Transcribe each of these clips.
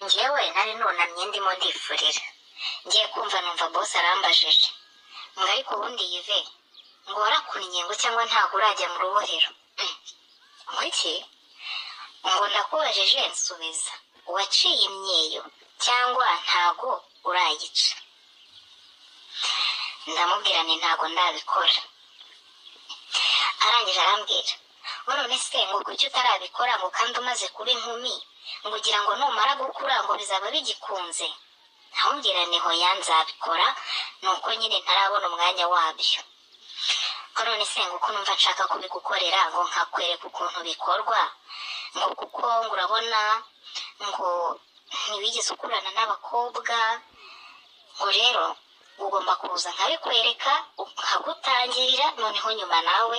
njyewe nari nunamye ndimo ndifurira, ngiye kumva numva boss arambajije ngo ariko ubundi Yive ngo warakunnye ngo cyangwa ntabwo urajya mu rubohero. Iki ngo ndakubajije nsubiza waciye imyeyo cyangwa ntago urayica. Ndamubwira nti ntago ndabikora. Arangije arambwira none se ngo kuki utarabikora ngo kandi umaze kuba inkumi ngo ugira ngo numara gukura ngo bizaba bigikunze. Ndamubwira nti hoya nzabikora nuko nyine ntarabona umwanya wabyo. None se ngo uko numva nshaka kubigukorera ngo nkakwereka ukuntu bikorwa ngo kuko ngo urabona ngo ntiwigeze ukurana n'abakobwa ngo rero ugomba kuza nkabikwereka ukagutangirira noneho nyuma nawe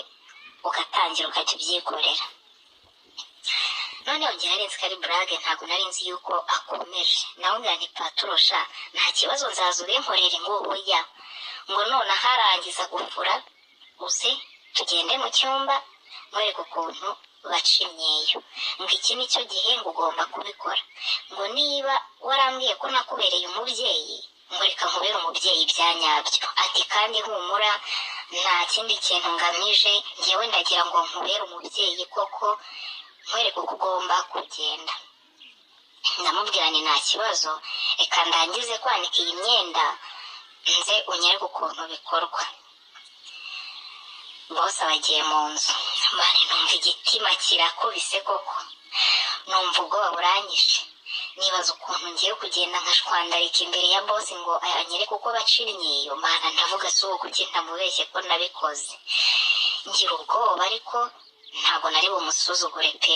ugatangira ukajya ubyikorera. Noneho njye narenze ko ari burage ntabwo nari nzi yuko akomeje. Nawe ngira nti paturosha nta kibazo nzaza ubinkorere ngo oya ngo none harangiza gufura uze tugende mu cyumba nkwereka ukuntu baca imyeyo ngo iki ni cyo gihe ngo ugomba kubikora ngo niba warambwiye ko nakubereye umubyeyi ngo reka nkubere umubyeyi bya nyabyo. Ati kandi humura nta kindi kintu ngamije njyewe ndagira ngo nkubere umubyeyi koko nkwereka uko ugomba kugenda. Ndamubwira nti nta kibazo reka ndangize kwanika iyi myenda nze unyereke ukuntu bikorwa. Bose abagiye mu nzu mani numva igitima kirakubise koko numva ubwoba buranyishe nibaza ukuntu ngiye kugenda nkashwandarika imbere ya bosi ngo anyereke uko baca imyeyo. Mana ndavuga si uwo kuki ntamubeshye ko nabikoze. Ngira ubwoba ariko ntabwo nari bumusuzugure pe.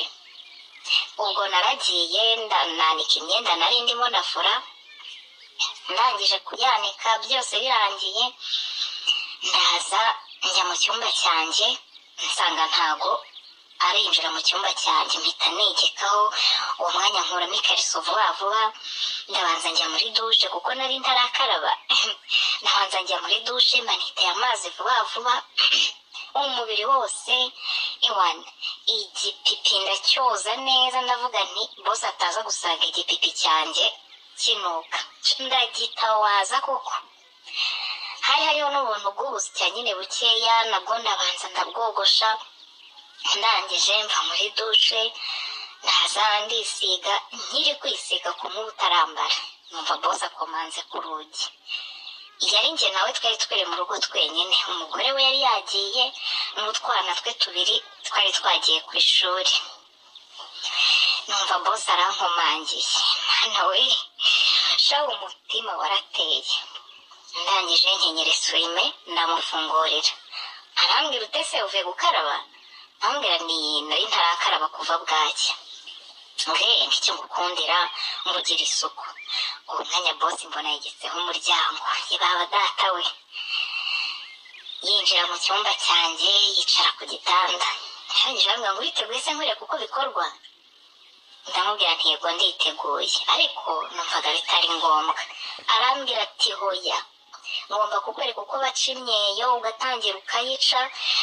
Ubwo naragiye nanika imyenda nari ndimo ndafura, ndangije kuyanika byose birangiye ndaza njya mu cyumba cyanjye nsanga ntago arinjira mu cyumba cyanjye. Mpita negekaho uwo mwanya nkuramo ikariso vuba vuba ndabanza njya muri dushe kuko nari ntarakaraba. Ndabanza njya muri dushe mbaniteye amazi vuba vuba umubiri wose iwana igipipi ndacyoza neza. Ndavuga nti bose ataza gusanga igipipi cyanjye kinuka. Ndagitawaza koko hari hariho n'ubuntu bw'ubusya nyine bukeya nabwo ndabanza ndabwogosha. Ndangije mva muri dushe ndaza ndisiga. Nkiri kwisiga ku mubu utarambara numva bose akomanze ku rugi. Yari njye nawe twari twere mu rugo twenyine, umugore we yari yagiye n'utwana twe tubiri twari twagiye ku ishuri. Numva bose arankomangiye mana we shaho umutima warateye. Ndangije nkenyera esuwime ndamufungurira. Arambwira ute se uvuye gukaraba? Ambwira ni nari ntarakaraba kuva bwacya. Icyo ngukundira mbugira isuku. Uwo mwanya bosi mbona yigetseho umuryango yibaba data we yinjira mu cyumba cyanjye yicara ku gitanda. Yarangije arambwira ngo uriteguye se nkwereka uko bikorwa? Ndamubwira nti yego nditeguye ariko numvaga bitari ngombwa. Arambwira ati hoya ngomba kukwereka uko baca imyeyo ugatangira ukayica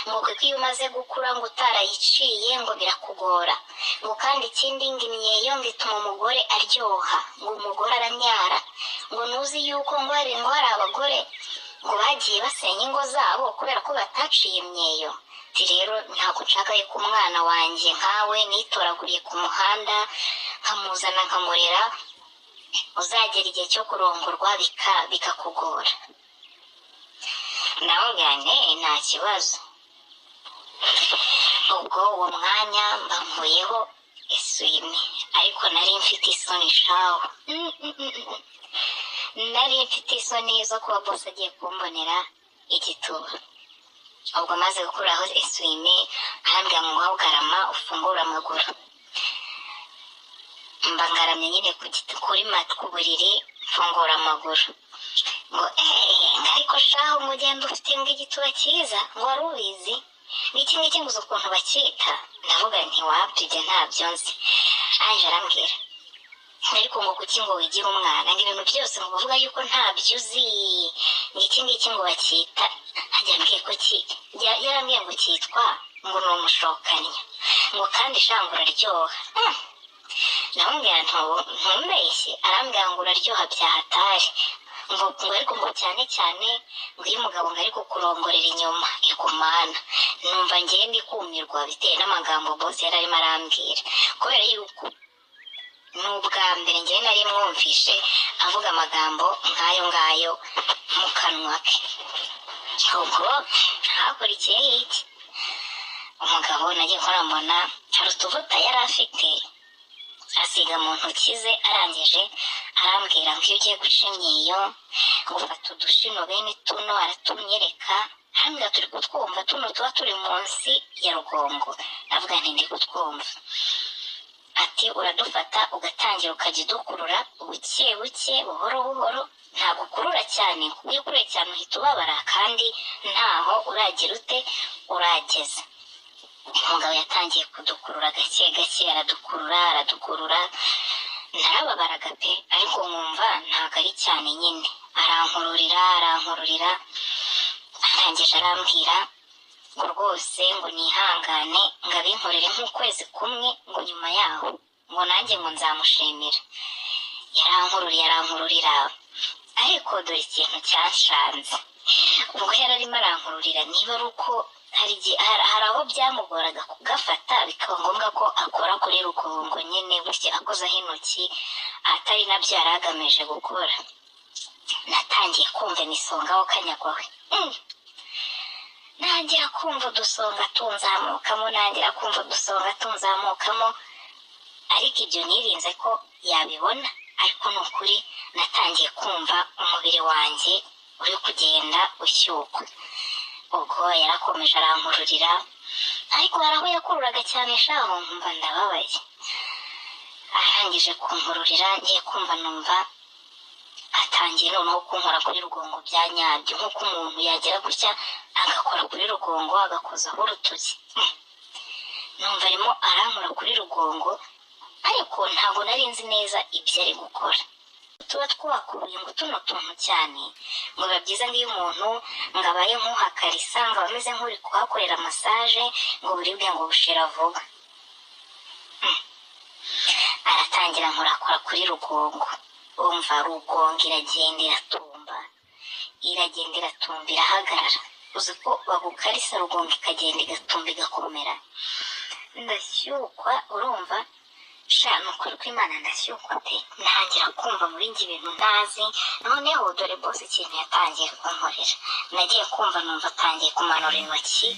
ngo kuko iyo umaze gukura ngo utarayiciye ngo birakugora ngo kandi ikindi ngo imyeyo ngo ituma umugore aryoha ngo umugore aranyara ngo ntuzi yuko ngo hari abagore ngo bagiye basenya ingo zabo kubera ko bataciye imyeyo. Ati rero ntabwo nshaka ko umwana wanjye nkawe nitoraguriye ku muhanda nkamuzana nkamurera uzagera igihe cyo kurongorwa bikakugora. Ndamubwira nta kibazo. Ubwo uwo mwanya mbankuyeho esuwime ariko nari mfite isoni shaho. Nari mfite isoni zo kuba bose agiye kumbonera igituba. Ubwo maze gukuraho esuwime arambwira ngo ugarama ufungure amaguru. Mba ngaramye nyine kuri mat ku buriri mfungura amaguru ngo ariko shaho mugenda ufite ngo igituba cyiza ngo wari ubizi n'iki ngiki nguze ukuntu bacyita. Ndavuga nti wabyo ntabyo nzi. Aje arambwira ariko ngo kuki ngo wigira umwana ngo ibintu byose ngo uvuga yuko ntabyo uzi n'iki ngiki ngo bacyita. Ajya ambwiye ko yarambwiye ngo cyitwa ngo ni umushokanya ngo kandi shanga uraryoha. namubwira ntumbeshye, arambwira ngo uraryoha byahatari, ngo ariko ngo cyane cyane ngo iyo umugabo ngo ari kukurongorera inyuma igumana. Numva ngiye ndi kumirwa bitewe n'amagambo boss yari arimo arambwira, kubera yuko n'ubwa mbere ngiye nari mwumvishe avuga amagambo nk'ayo ngayo mu kanwa ke. Ubwo hakurikiyeho iki, umugabo nagiye mbona hari utuvuta yari afite asiga mu ntoki ze, arangije arambwira ngo iyo ugiye guca imyeyo ngo ufata udushino bene tuno, aratunyereka arambwira turi kutwumva tuno tuba turi munsi ya rugongo. Navuga nti ndi kutwumva. Ati uradufata ugatangira ukajya udukurura buke buke buhoro buhoro, ntabwo ukurura cyane, iyo ukuruye cyane uhita ubabara kandi ntaho uragira ute urageza. Umugabo yatangiye kudukurura gake gake, aradukurura narababaraga pe, ariko nkumva ntabwo ari cyane nyine. Arankururira arangije arambwira ngo rwose ngo nihangane ngo abinkorere nk'ukwezi kumwe, ngo nyuma yaho ngo nanjye ngo nzamushimira. Yarankururira ariko dore ikintu cyanshanze, ubwo yari arimo arankururira, niba ari uko hari aho byamugoraga kugafata bikaba ngombwa ko akora kuri rugongo nyine gutya akozaho intoki, atari nabyo yari agamije gukora. Natangiye kumva imisonga aho kanyagwawe, nangira kumva udusonga tunzamukamo, ariko ibyo nirinze ko yabibona. Ariko ni ukuri natangiye kumva umubiri wanjye uri kugenda ushyukwa. Ubwo yarakomeje arankururira, ariko hari aho yakururaga cyane shaho nkumva ndababaye. Arangije kunkururira ngiye kumva numva atangiye noneho kunkora kuri rugongo bya nyabyo, nk'uko umuntu yagera gutya agakora kuri rugongo agakozaho urutoki. Numva arimo arankora kuri rugongo, ariko ntabwo nari nzi neza ibyo ari gukora. Tuba twakuruye ngo tuno tuntu cyane ngo biba byiza ngo iyo umuntu ngo abaye nk'uhakarisa, ngo ameze nk'uri kuhakorera massage, ngo buribwe ngo bushira vuba. Aratangira nkurakora kuri rugongo, umva rugongo iragenda iratumba irahagarara. Uzi ko bagukarisa rugongo ikagenda igatumba igakomera. Ndashyukwa, urumva ni ukuri kw'Imana ndashyukwa pe, ntangira kumva muri njye ibintu ntazi. Noneho dore boss ikintu yatangiye kunkorera, nagiye kumva numva atangiye kumanura intoki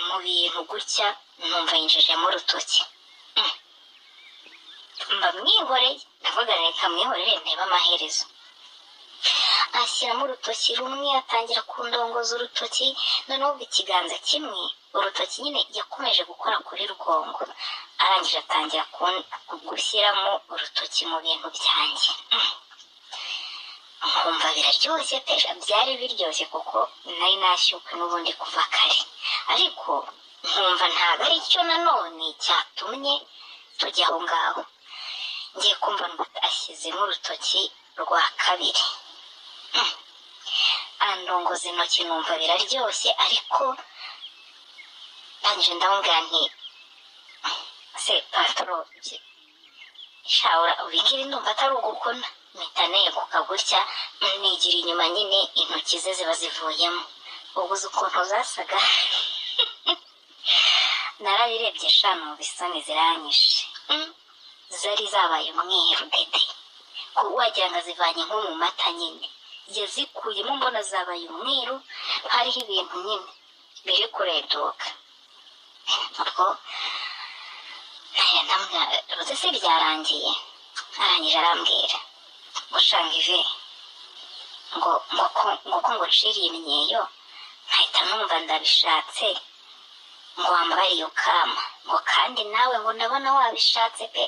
mu bintu gutya, numva yinjijemo urutoki. Mba mwihoreye, ndavuga reka mwihorere ndebe amaherezo. Ashyiramo urutoki rumwe, atangira kundongoza urutoki, noneho ikiganza kimwe urutoki nyine yakomeje gukora kuri rugongo, arangije atangira gushyiramo urutoki mu bintu byanjye. Nkumva biraryoshye pe, byari biryoshye kuko nari nashyukwe n'ubundi kuva kare, ariko nkumva ntabwo ari cyo nanone cyatumye tujya aho ngaho. Ngiye kumva ashyizemo urutoki rwa kabiri, andongoza intoki, numva biraryoshye, ariko ndangije ndamubwira nti se patoro shawura ubingibi ndumva atari ugukona. Mpita neguka gutya nigira inyuma, nyine intoki ze ziba zivuyemo. Ubuze ukuntu zasaga narabirebye shano bisoni ziranyishe, zari zabaye umweru dede, kuko wagira ngo zivanye nko mu mata nyine. Yazikuyemo mbona zabaye umweru, hariho ibintu nyine biri kureduka. Ubwo ndamubwira se byarangiye. Arangije arambwira ngo shanga ive ngo nguciriye imyeyo, nkahita numva ndabishatse, ngo wambariye ukama, ngo kandi nawe ngo ndabona wabishatse pe.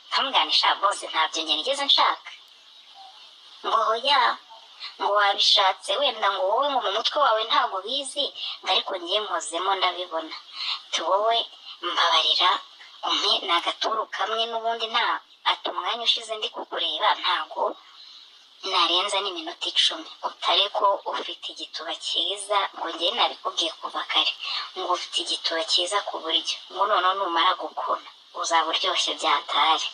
Nkamubwira bose ntabyo njye nigeze nshaka. Ngo hoya, ngo wabishatse wenda, ngo wowe ngo mu mutwe wawe ntabwo bizi, ngo ariko ngiye nkozemo ndabibona. Wowe mbabarira umpe ni agaturu kamwe, n'ubundi nta ati umwanya ushize ndi kukureba ntabwo narenza n'iminota 10, utare ko ufite igituba cyiza, ngo njye nabikubwiye kuva kare, ngo ufite igituba cyiza ku buryo ngo noneho numara gukuna uzaba uryoshye byatari.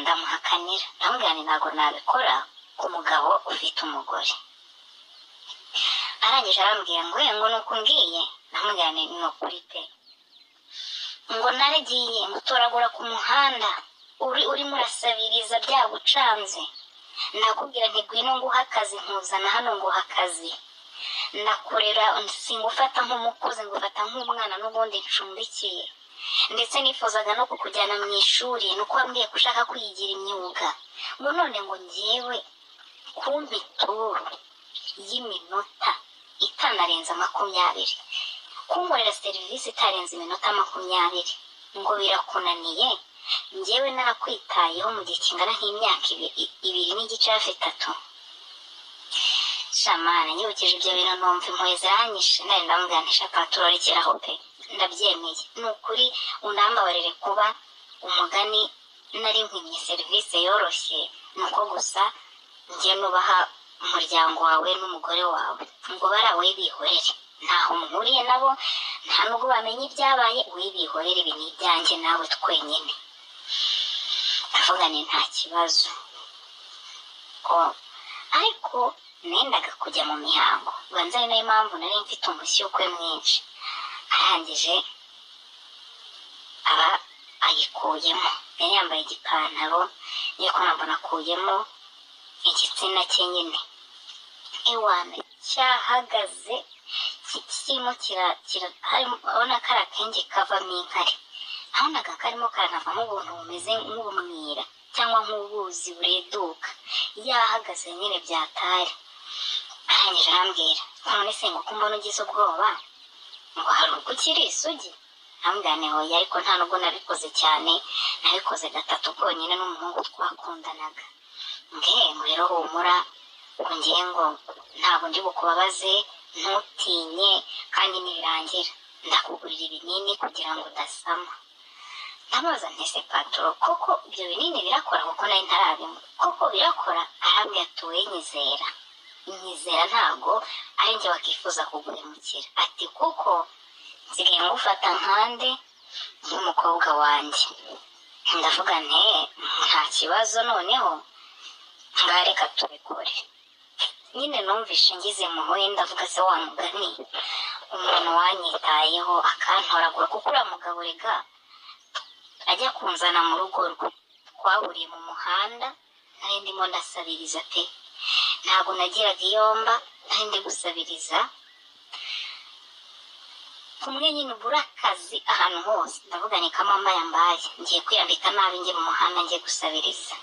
Ndamuhakanira ndamubwira nti ntabwo nabikora ku mugabo ufite umugore. Arangije arambwira ngo ngo nuko umbwiye. Ndamubwira nti ni ukuri pe, ngo naragiye ngutoragura ku muhanda urimo urasabiriza byagucanze, nakubwira nti ngwino nguha akazi, nkuzana hano nguha akazi, nakurera singufata nk'umukozi, ngufata nk'umwana n'ubundi ncumbikiye, ndetse nifuzaga no kukujyana mu ishuri, nuko wambwiye ko ushaka kwiyigira imyuga, ngo none ngo njyewe kumpa ituru y'iminota itanarenza 20, kunkorera serivisi itarenze iminota 20, ngo birakunaniye? Njyewe narakwitayeho mu gihe kingana nk'imyaka 2 n'igice hafi 3. Shamana nyibukije ibyo bintu numva impuhwe ziranyishe, nari ndamubwira nti shaka turorekeraho pe, ndabyemeye, ni ukuri undambabarire kuba umugani nari nkwimye serivisi yoroshye, nuko gusa njye nubaha umuryango wawe n'umugore wawe, ngo barawe bihorere, ntaho muhuriye nabo, nta nubwo bamenye ibyabaye, wibihorere, ibi ni ibyanjye nawe twenyine. Ndavuga nti nta kibazo, ariko nendaga kujya mu mihango, banza ari nayo mpamvu nari mfite umushyukwe mwinshi. Arangije aba ayikuyemo, yari yambaye igipantaro, niko nabona akuyemo igitsina cye nyine, ewana cyahagaze kirimo harimo, urabona kari akenge kavamo inkari, nabonaga karimo karanavamo ubuntu bumeze nk'ubumwira cyangwa nk'ubuzi bureduka, yahagaze nyine byatari. Arangije arambwira none se ngo kumbona ugize ubwoba, ngo hari ubwo ukiri isugi? Arambwira nti hoya, ariko nta nubwo nabikoze cyane, nabikoze 3 konyine n'umuhungu twakundanaga. Ngo rero humura, ngo ngiye ngo ntabwo ndi bukubabaze, ntutinye, kandi nibirangira ndakugurira ibinini kugira ngo udasama. Ndamubaza nti se patro, koko ibyo binini birakora? Kuko nari ntarabinywa. Koko birakora? Arambwira ati we nyizera, ntabwo ari njye wakifuza kuguhemukira. Ati kuko nsigaye ngufata nkande nk'umukobwa wanjye. Ndavuga nti nta kibazo, noneho ngareka tubikore. Nyine numvishe ngize muhoye, ndavuga se wa mugani, umuntu wanyitayeho akantoragura, kuko uriya mugabo rega ajya kunzana mu rugo rwe, twahuriye mu muhanda, nari ndimo ndasabiriza pe, ntabwo nagiraga iyomba, nari ndi gusabiriza kumwe nyine ubura akazi ahantu hose. Ndavuga ni kamamba yambaye, ngiye kwiyambika nabi njye mu muhanda ngiye gusabiriza.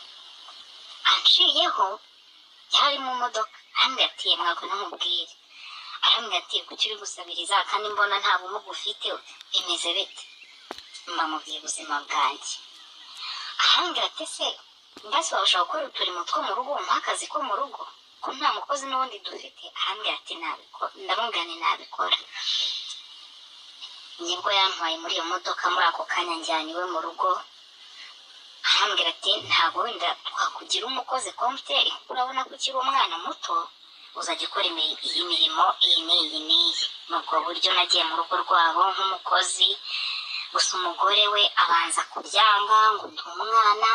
Anciyeho yari mu modoka, arambwira ati mwabwo ntamubwire. Arambwira ati kuki uri gusabiriza kandi mbona nta bumuga ufite, bimeze bite? Mbamubwiye ubuzima bwanjye. Arambwira ati se mbese wabasha gukora uturimo two mu rugo, umpa akazi ko mu rugo, ko nta mukozi n'ubundi dufite? Arambwira ati nabikora. Ndamubwira nti nabikora. Nibwo yantwaye muri iyo modoka, muri ako kanya njyana iwe mu rugo. Arambwira ati ntabwo wenda twakugira umukozi komputeri, urabona ko ukiri umwana muto, uzajya ukora iyi mirimo iyi n'iyi. Nubwo buryo nagiye mu rugo rwabo nk'umukozi, gusa umugore we abanza kubyanga ngo ndi umwana.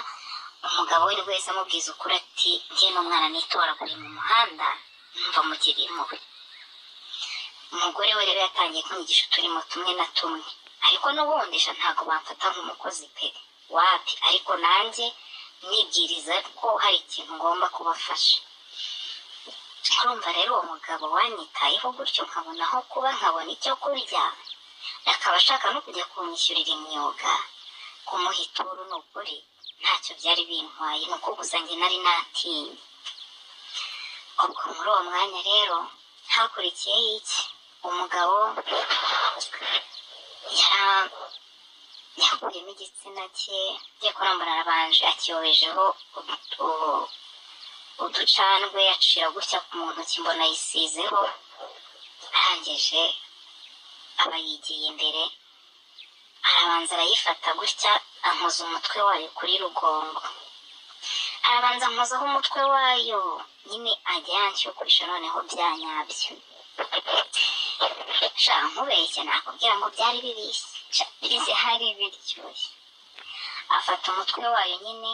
Umugabo we wese amubwiza ukuri ati njye n'umwana nitoraguriye mu muhanda, numva mugiriye impuhwe. Umugore we rero yatangiye kunyigisha uturimo tumwe na tumwe, ariko n'ubundi ntabwo bamfata nk'umukozi pe, wapi. Ariko nanjye nibwiriza ko hari ikintu ngomba kubafasha. Urumva rero uwo mugabo wanyitayeho gutyo, nkabona aho kuba nkabona icyo kurya, akaba ashaka no kujya kunyishyurira imyuga, kumuha ituru, ni ukuri ntacyo byari bintwaye, ni uko gusa njye nari natinye. Ubwo muri uwo mwanya rero hakurikiyeho iki? Umugabo yakuyemo igitsina cye, ngiye kurambura, arabanje akiyobejeho uducandwe, acira gutya ku muntu kimbona yisizeho. Arangije aba yigiye imbere, arabanza arayifata gutya, ankoza umutwe wayo kuri rugongo. Arabanza ankozaho umutwe wayo, nyine ajya yanshyukurisha noneho byanyabyo. Nkubeshye nakubwira ngo byari bibishye. bize hari biryoshye. Afata umutwe wayo nyine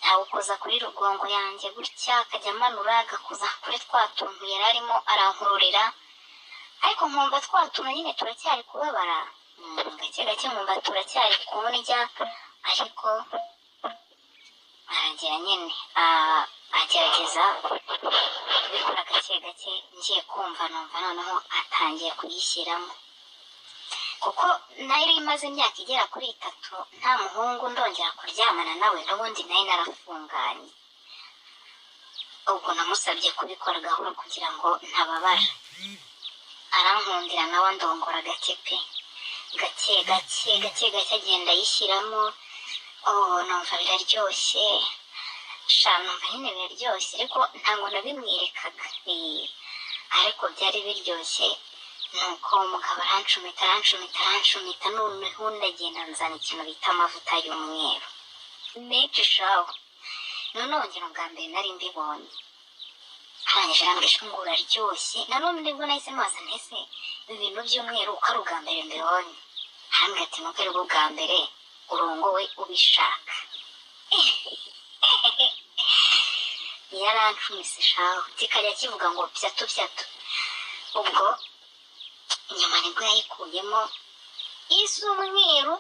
awukoza kuri rugongo yanjye gutya, akajya amanura agakoza kuri twa tuntu yari arimo arankururira, ariko nkumva twa tuntu nyine turacyari kubabara gake gake, nkumva turacyari kundya, ariko aragira nyine agerageza kubikora gake gake. Ngiye kumva numva noneho atangiye kuyishyiramo, kuko nari imaze imyaka igera kuri 3 nta muhungu ndongera kuryamana nawe, n'ubundi nari narafunganye. Ubwo namusabye kubikora gahoro kugira ngo ntababara. Arankundira nawe ndongora gake pe, gake gake gake gake agenda ayishyiramo. Numva biraryoshye, numva nyine biraryoshye, ariko ntabwo nabimwerekaga. Ariko byari biryoshye. Nuko umugabo arancumita, noneho ndagenda nzana ikintu bita amavuta y'umweru menshi shawo. Noneho ngira ubwa mbere nari mbibonye, arangije arambwira ngo uraryoshye. Nanone nibwo nahise maza ntese ibintu by'umweru uko ari ubwa mbere mbibonye. Arambwira ati nuko ari bwo bwa mbere urongowe ubishaka. Yarancumise shawo, kikajya kivuga ngo pyatu pyatu. Ubwo inyuma nibwo yayikuyemo isa umweru,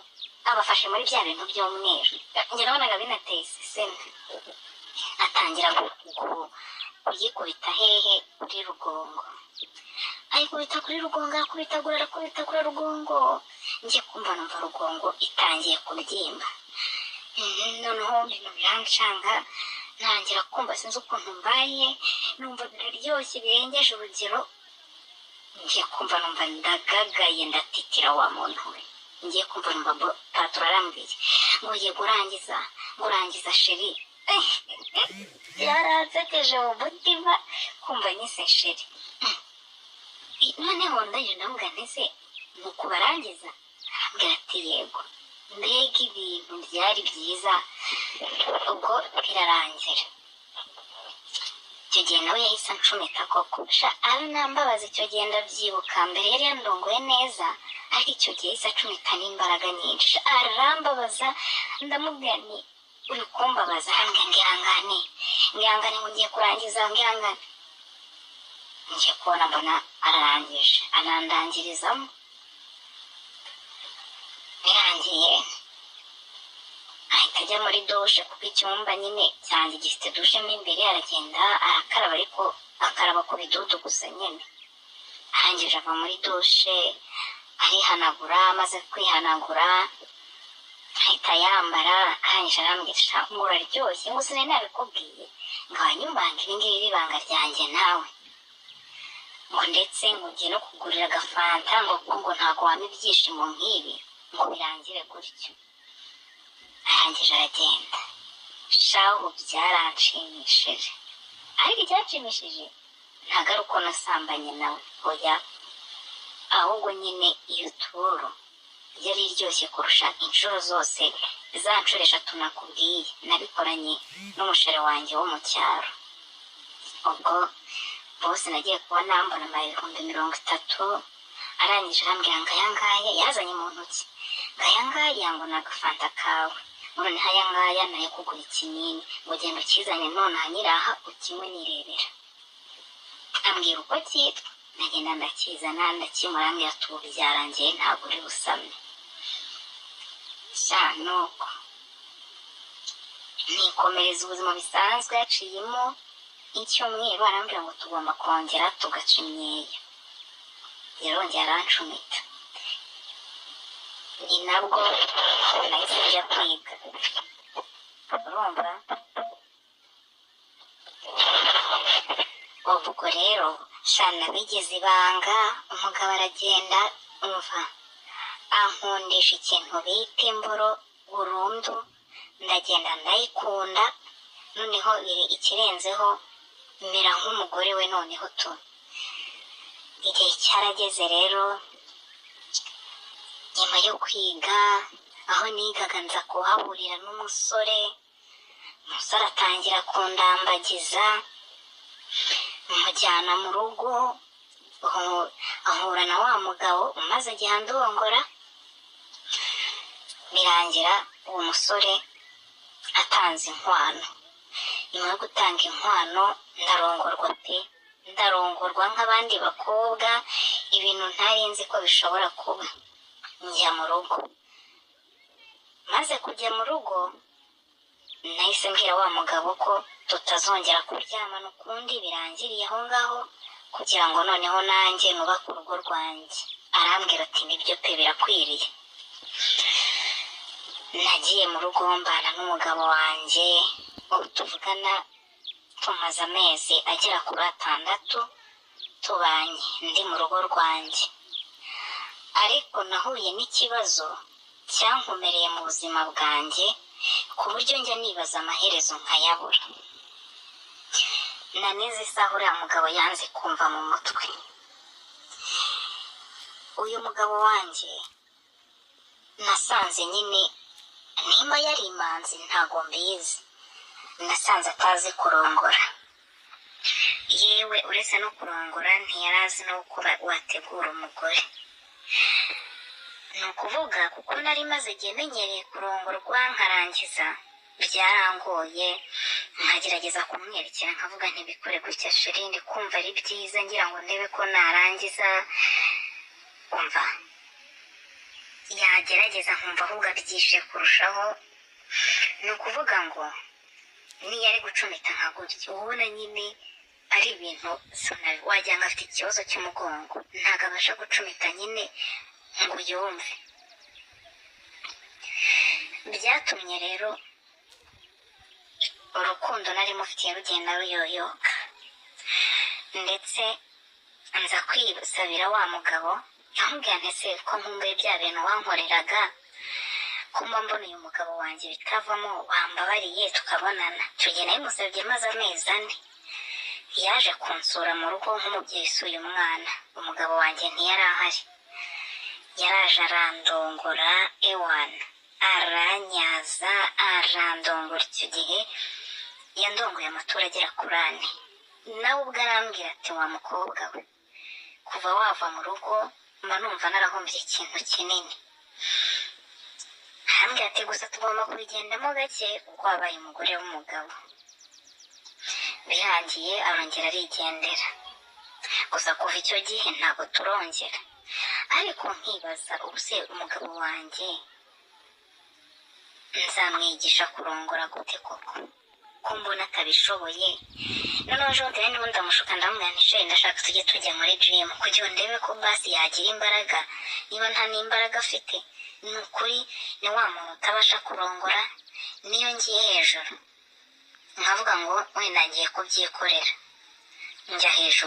abafashe muri bya bintu by'umweru. Njye nabonaga binateye iseseme. Atangira kuyikubita hehe kuri rugongo, ayikubita kuri rugongo, arakubita kuri rugongo. Njye kumva numva rugongo itangiye kubyimba. Noneho ibintu birancanga, ntangira kumva sinzi ukuntu mbaye, numva biraryoshye birengeje urugero. Ngiye kumva numva ndagagaye, ndatitira wa muntu we. Ngiye kumva numva Patro arambwiye ngo ugiye kurangiza sheri. Yaransekeje mu mutima kumva nyise sheri. Noneho ndaje ndamubwira ntese nuko barangiza? Arambwira ati yego. Mbega ibintu byari byiza. Ubwo birarangira. Icyo gihe nawe yahise ancumita koko. Aranambabaza icyo gihe ndabyibuka, mbere yari yandongoye neza, ariko icyo gihe yahise acumita n'imbaraga nyinshi. Arambabaza, ndamubwira nti uri kumbabaza? Arambwira ngihangane ngo ngiye kurangiza, ngihangane. Ngiye kubona mbona ararangije, anandangirizamo. Birangiye ahita ajya muri dushe, kuko icyumba nyine cyanjye gifite dushe mo imbere. Aragenda arakaraba, ariko akaraba ku bidudu gusa nyine. Arangije ava muri dushe arihanagura, amaze kwihanagura ahita yambara. Arangije arambwira ngo uraryoshye, ngo sinari nabikubwiye, ngo hanyuma ibi ngibi ibanga ryanjye nawe, ngo ndetse ngo ugiye no kugurira agafanta, ngo ntabwo wampa ibyishimo nk'ibi, ngo birangire gutyo. Arangije aragenda. Shaho byaranshimishije, ariko icyanshimishije ntabwo ari uko nasambanye nawe, oya, ahubwo nyine iyo turu yari iryoshye kurusha inshuro zose za nshuro 3 nakubwiye nabikoranye n'umusheri wanjye wo mu cyaro. Ubwo bose nagiye kuba nambona ibihumbi 30. Arangije arambwira ngo aya ngaya yazanye mu ntoki, ngo aya ngaya ngo ni agafanta kawe, noneho aya ngaya nayo kugura ikinini, ngo genda ukizanye nonaha nyiraha ukinywe nirebera. Ambwira uko cyitwa, nagenda ndakizana ndakimura. Ambwira ati ubu byarangiye ntabwo uri busame. Nuko nikomereza ubuzima bisanzwe. Yaciyemo icyumweru, arambwira ngo tugomba kongera tugaca imyeyo. Yarongera arancumita, ni nabwo nahise njya kwiga. Urumva? Ubwo rero nabigize ibanga. Umugabo aragenda, umva, ankundisha ikintu bita imboro burundu. Ndagenda ndayikunda, noneho ikirenzeho mera nk'umugore we. Noneho igihe cyarageze rero, nyuma yo kwiga, aho nigaga nza kuhahurira n'umusore. Umusore atangira kundambagiza, mujyana mu rugo, ahura na wa mugabo umaze igihe andongora. birangira uwo musore atanze inkwano. Nyuma yo gutanga inkwano ndarongorwa pe, ndarongorwa nk'abandi bakobwa, ibintu ntari nzi ko bishobora kuba. Njya mu rugo, maze kujya mu rugo nahise mbwira wa mugabo ko tutazongera kuryamana ukundi, birangiriye aho ngaho, kugira ngo noneho nanjye nubake urugo rwanjye. Arambwira ati nibyo pe, birakwiriye. Nagiye mu rugo mbana n'umugabo wanjye, ubu tuvugana tumaze amezi agera kuri 6 tubanye ndi mu rugo rwanjye. Ariko nahuye n'ikibazo cyankomereye mu buzima bwanjye, ku buryo njya nibaza amaherezo nkayabura. Nanize isaha uriya mugabo yanze kumva mu mutwe. Uyu mugabo wanjye nasanze nyine niba yari imanzi ntago mbizi, nasanze atazi kurongora. Yewe uretse no kurongora ntiyari azi no kuba wategura umugore. Ni ukuvuga kuko nari maze igihe menyereye kurongorwa nkarangiza, byarangoye nkagerageza kumwerekera nkavuga ntibikore gutya sheri, ndi kumva ari byiza ngira ngo ndebe ko narangiza. Umva, yagerageza nkumva ahubwo abyishe kurushaho. Ni ukuvuga ngo niyo ari gucumita nka gutya ubona nyine ari ibintu wagira ngo afite ikibazo cy'umugongo, ntabwo abasha gucumita nyine ngo yumve. Byatumye rero urukundo nari mufitiye rugenda ruyoyoka, ndetse nza kwisabira wa mugabo, yambwira ntese ko nkumbuye bya bintu wankoreraga, kumba mbona uyu mugabo wanjye bitavamo, wambabariye tukabonana. Icyo gihe nabimusabye maze amezi 4. Yaje kunsura mu rugo nk'umubyeyi usuye umwana. Umugabo wanjye ntiyari ahari, yaraje arandongora, ewana aranyaza arandongora. Icyo gihe yandongoye amatura agera kuri 4. Nawe ubwo arambwira ati wa mukobwa we, kuva wava mu rugo mba numva narahombye ikintu kinini. Arambwira ati gusa tugomba kubigendamo gake kuko wabaye umugore w'umugabo. Birangiye arongera arigendera, gusa kuva icyo gihe ntabwo turongera. Ariko nkibaza ubuse umugabo wanjye nzamwigisha kurongora gute koko, ko mbona atabishoboye. Noneho ejo bundi niba ndamushuka ndamubwira nti sheri ndashaka tujye tujya muri gym kugira ngo ndebe ko basi yagira imbaraga. Niba nta n'imbaraga afite, ni ukuri ni wa muntu utabasha kurongora. Niyo ngiye hejuru nkavuga ngo wenda ngiye kubyikorera, njya hejuru.